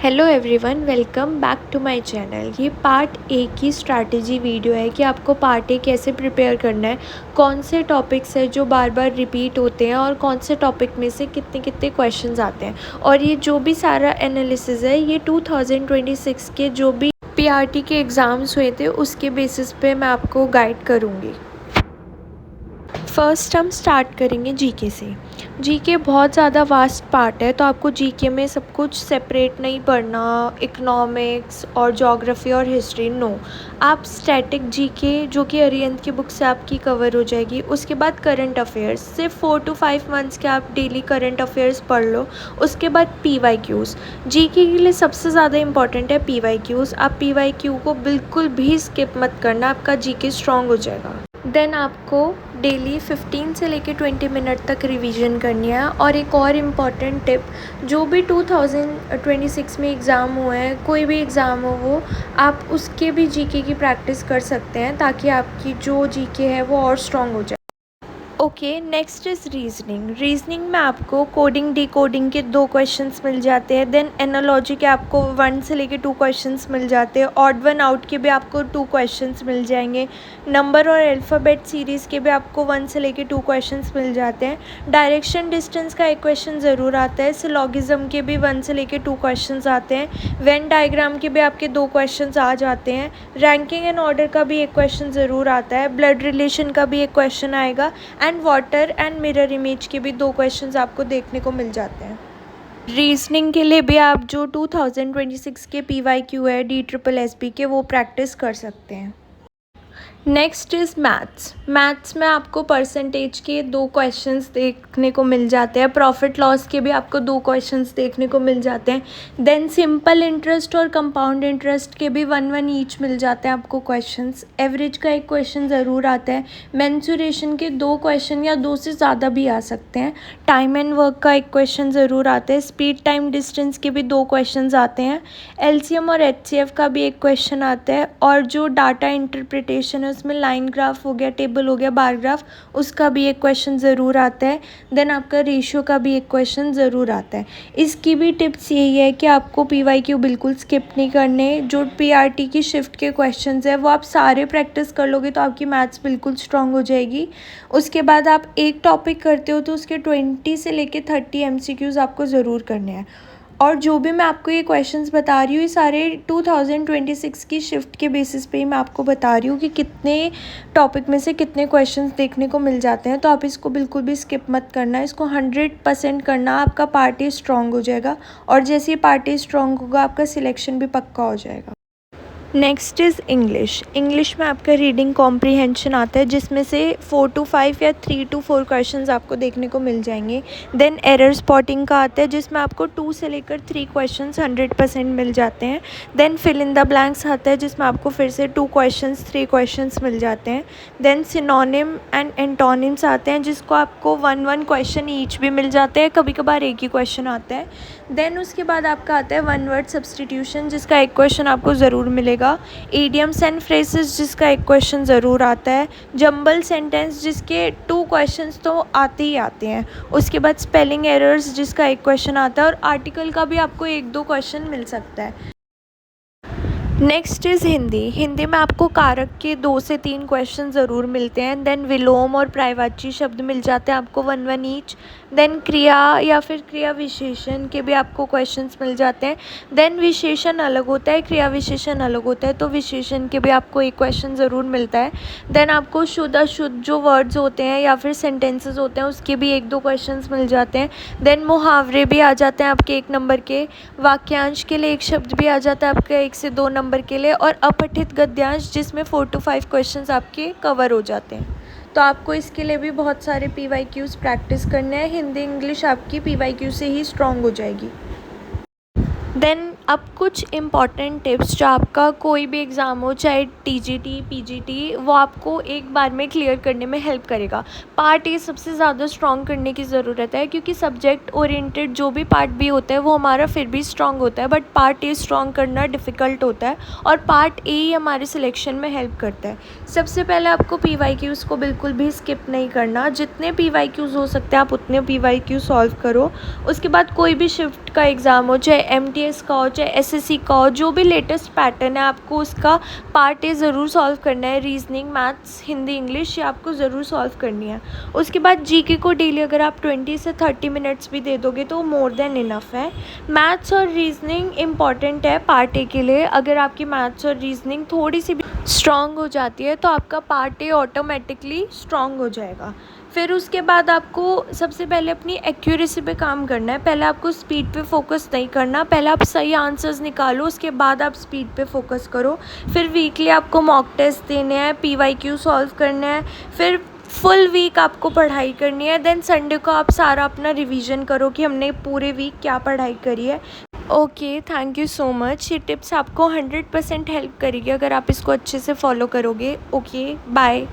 Hello everyone, welcome back to my channel. ये part A की strategy video है कि आपको पार्ट ए कैसे प्रिपेयर करना है, कौन से टॉपिक्स है जो बार बार रिपीट होते हैं और कौन से टॉपिक में से कितने कितने क्वेश्चंस आते हैं। और ये जो भी सारा एनालिसिस है ये 2026 के जो भी पीआरटी के एग्ज़ाम्स हुए थे उसके बेसिस पे मैं आपको गाइड करूँगी। फर्स्ट हम स्टार्ट करेंगे जीके से। जीके बहुत ज़्यादा वास्ट पार्ट है, तो आपको जीके में सब कुछ सेपरेट नहीं पढ़ना, इकोनॉमिक्स और ज्योग्राफी और हिस्ट्री नो। आप स्टैटिक जीके जो कि अरिहंत की बुक से आपकी कवर हो जाएगी, उसके बाद करंट अफेयर्स सिर्फ 4 to 5 मंथ्स के आप डेली करंट अफेयर्स पढ़ लो। उसके बाद पीवाईक्यूज़ जीके के लिए सबसे ज़्यादा इंपॉर्टेंट है पीवाईक्यूज़। आप पीवाईक्यू को बिल्कुल भी स्किप मत करना, आपका जीके स्ट्रॉन्ग हो जाएगा। देन आपको डेली 15 से लेके 20 मिनट तक रिवीजन करनी है। और एक और इम्पॉर्टेंट टिप, जो भी 2026 में एग्ज़ाम हुए हैं, कोई भी एग्ज़ाम हो वो, आप उसके भी जीके की प्रैक्टिस कर सकते हैं ताकि आपकी जो जीके है वो और स्ट्रॉन्ग हो जाए। ओके, नेक्स्ट इज़ रीजनिंग में आपको कोडिंग डिकोडिंग के 2 क्वेश्चंस मिल जाते हैं। देन एनालॉजी के आपको 1 से लेके 2 क्वेश्चंस मिल जाते हैं। ऑड वन आउट के भी आपको 2 क्वेश्चंस मिल जाएंगे। नंबर और अल्फ़ाबेट सीरीज़ के भी आपको 1 से लेके 2 क्वेश्चंस मिल जाते हैं। डायरेक्शन डिस्टेंस का एक क्वेश्चन ज़रूर आता है। सिलॉगिज्म के भी 1 से लेके 2 क्वेश्चंस आते हैं। वेन डायग्राम के भी आपके 2 क्वेश्चंस आ जाते हैं। रैंकिंग एंड ऑर्डर का भी एक क्वेश्चन ज़रूर आता है। ब्लड रिलेशन का भी एक क्वेश्चन आएगा। And water and mirror image के भी 2 क्वेश्चंस आपको देखने को मिल जाते हैं। रीजनिंग के लिए भी आप जो 2026 के पीवाईक्यू है DSSB के, वो प्रैक्टिस कर सकते हैं। नेक्स्ट इज़ मैथ्स में आपको परसेंटेज के 2 क्वेश्चंस देखने को मिल जाते हैं। प्रॉफिट लॉस के भी आपको 2 क्वेश्चंस देखने को मिल जाते हैं। देन सिंपल इंटरेस्ट और कंपाउंड इंटरेस्ट के भी 1 ईच मिल जाते हैं आपको क्वेश्चंस। एवरेज का एक क्वेश्चन ज़रूर आता है। मेंसुरेशन के 2 क्वेश्चन या 2 से ज़्यादा भी आ सकते हैं। टाइम एंड वर्क का एक क्वेश्चन ज़रूर आता है। स्पीड टाइम डिस्टेंस के भी 2 क्वेश्चन आते हैं। LCM और HCF का भी एक क्वेश्चन आता है। और जो डाटा इंटरप्रिटेशन है उसमें लाइन ग्राफ हो गया, टेबल हो गया, बार ग्राफ, उसका भी एक क्वेश्चन ज़रूर आता है। देन आपका रेशियो का भी एक क्वेश्चन ज़रूर आता है। इसकी भी टिप्स यही है कि आपको पीवाईक्यू बिल्कुल स्किप नहीं करने। जो पीआरटी की शिफ्ट के क्वेश्चंस है वो आप सारे प्रैक्टिस कर लोगे तो आपकी मैथ्स बिल्कुल स्ट्रांग हो जाएगी। उसके बाद आप एक टॉपिक करते हो तो उसके 20 से लेके 30 MCQs आपको ज़रूर करने हैं। और जो भी मैं आपको ये क्वेश्चंस बता रही हूँ, ये सारे 2026 की शिफ्ट के बेसिस पे ही मैं आपको बता रही हूँ कि कितने टॉपिक में से कितने क्वेश्चंस देखने को मिल जाते हैं। तो आप इसको बिल्कुल भी स्किप मत करना, इसको 100% करना। आपका पार्ट स्ट्रॉन्ग हो जाएगा और जैसे ही पार्ट स्ट्रॉन्ग होगा आपका सिलेक्शन भी पक्का हो जाएगा। नेक्स्ट इज़ इंग्लिश में आपका रीडिंग कॉम्प्रीहेंशन आता है, जिसमें से 4 to 5 या 3 to 4 क्वेश्चंस आपको देखने को मिल जाएंगे। देन एरर स्पॉटिंग का आता है, जिसमें आपको 2 से लेकर 3 क्वेश्चंस 100% मिल जाते हैं। Then fill in the blanks आता है, जिसमें आपको फिर से 2 क्वेश्चंस 3 क्वेश्चंस मिल जाते हैं। देन सिनोनिम एंड एंटोनिम्स आते हैं, जिसको आपको 1 क्वेश्चन ईच भी मिल जाते हैं, कभी कभार एक ही क्वेश्चन आता है। देन उसके बाद आपका आता है 1 वर्ड सब्सटीट्यूशन, जिसका एक क्वेश्चन आपको ज़रूर मिलेगा। इडियम्स एंड फ्रेजेस, जिसका एक क्वेश्चन ज़रूर आता है। जंबल सेंटेंस, जिसके 2 क्वेश्चंस तो आते ही आते हैं। उसके बाद स्पेलिंग एरर्स, जिसका एक क्वेश्चन आता है। और आर्टिकल का भी आपको 1-2 क्वेश्चन मिल सकता है। नेक्स्ट इज़ हिंदी में आपको कारक के 2 से 3 क्वेश्चन ज़रूर मिलते हैं। देन विलोम और पर्यायवाची शब्द मिल जाते हैं आपको 1 ईच। देन क्रिया या फिर क्रिया विशेषण के भी आपको क्वेश्चंस मिल जाते हैं। देन विशेषण अलग होता है, क्रिया विशेषण अलग होता है, तो विशेषण के भी आपको एक क्वेश्चन ज़रूर मिलता है। देन आपको शुद्ध अशुद्ध जो वर्ड्स होते हैं या फिर सेंटेंसेस होते हैं उसके भी 1-2 क्वेश्चंस मिल जाते हैं। देन मुहावरे भी आ जाते हैं आपके 1 नंबर के। वाक्यांश के लिए एक शब्द भी आ जाता है आपका 1 से 2 नंबर के लिए। और अपठित गद्यांश, जिसमें 4 to 5 क्वेश्चंस आपके कवर हो जाते हैं। तो आपको इसके लिए भी बहुत सारे पीवाईक्यूज़ प्रैक्टिस करने हैं। हिंदी इंग्लिश आपकी पीवाईक्यू से ही स्ट्रॉन्ग हो जाएगी। देन अब कुछ इम्पॉर्टेंट टिप्स, जो आपका कोई भी एग्ज़ाम हो, चाहे TGT PGT, वो आपको एक बार में क्लियर करने में हेल्प करेगा। पार्ट ए सबसे ज़्यादा स्ट्रॉन्ग करने की ज़रूरत है, क्योंकि सब्जेक्ट ओरिएंटेड जो भी पार्ट बी होता है वो हमारा फिर भी स्ट्रॉन्ग होता है, बट पार्ट ए स्ट्रॉन्ग करना डिफ़िकल्ट होता है और पार्ट ए ही हमारे सिलेक्शन में हेल्प करता है। सबसे पहले आपको पीवाईक्यूज़ को बिल्कुल भी स्किप नहीं करना। जितने पीवाईक्यूज़ हो सकते हैं आप उतने पीवाईक्यू सॉल्व करो। उसके बाद कोई भी शिफ्ट का एग्ज़ाम हो, चाहे MTS का हो, चाहे चाहे एसएससी का हो, जो भी लेटेस्ट पैटर्न है आपको उसका पार्ट ए ज़रूर सॉल्व करना है। रीजनिंग, मैथ्स, हिंदी, इंग्लिश ये आपको ज़रूर सॉल्व करनी है। उसके बाद जीके को डेली अगर आप 20 से 30 मिनट्स भी दे दोगे तो मोर देन इनफ है। मैथ्स और रीजनिंग इम्पॉर्टेंट है पार्ट ए के लिए। अगर आपकी मैथ्स और रीजनिंग थोड़ी सी भी स्ट्रॉन्ग हो जाती है तो आपका पार्ट ए ऑटोमेटिकली स्ट्रॉन्ग हो जाएगा। फिर उसके बाद आपको सबसे पहले अपनी एक्यूरेसी पे काम करना है। पहले आपको स्पीड पे फोकस नहीं करना, पहले आप सही आंसर्स निकालो, उसके बाद आप स्पीड पे फोकस करो। फिर वीकली आपको मॉक टेस्ट देने हैं, पीवाईक्यू सॉल्व करना है, फिर फुल वीक आपको पढ़ाई करनी है। देन संडे को आप सारा अपना रिवीजन करो कि हमने पूरे वीक क्या पढ़ाई करी है। Okay, thank you so much. ये टिप्स आपको 100% हेल्प करेगी अगर आप इसको अच्छे से फॉलो करोगे। Okay, bye.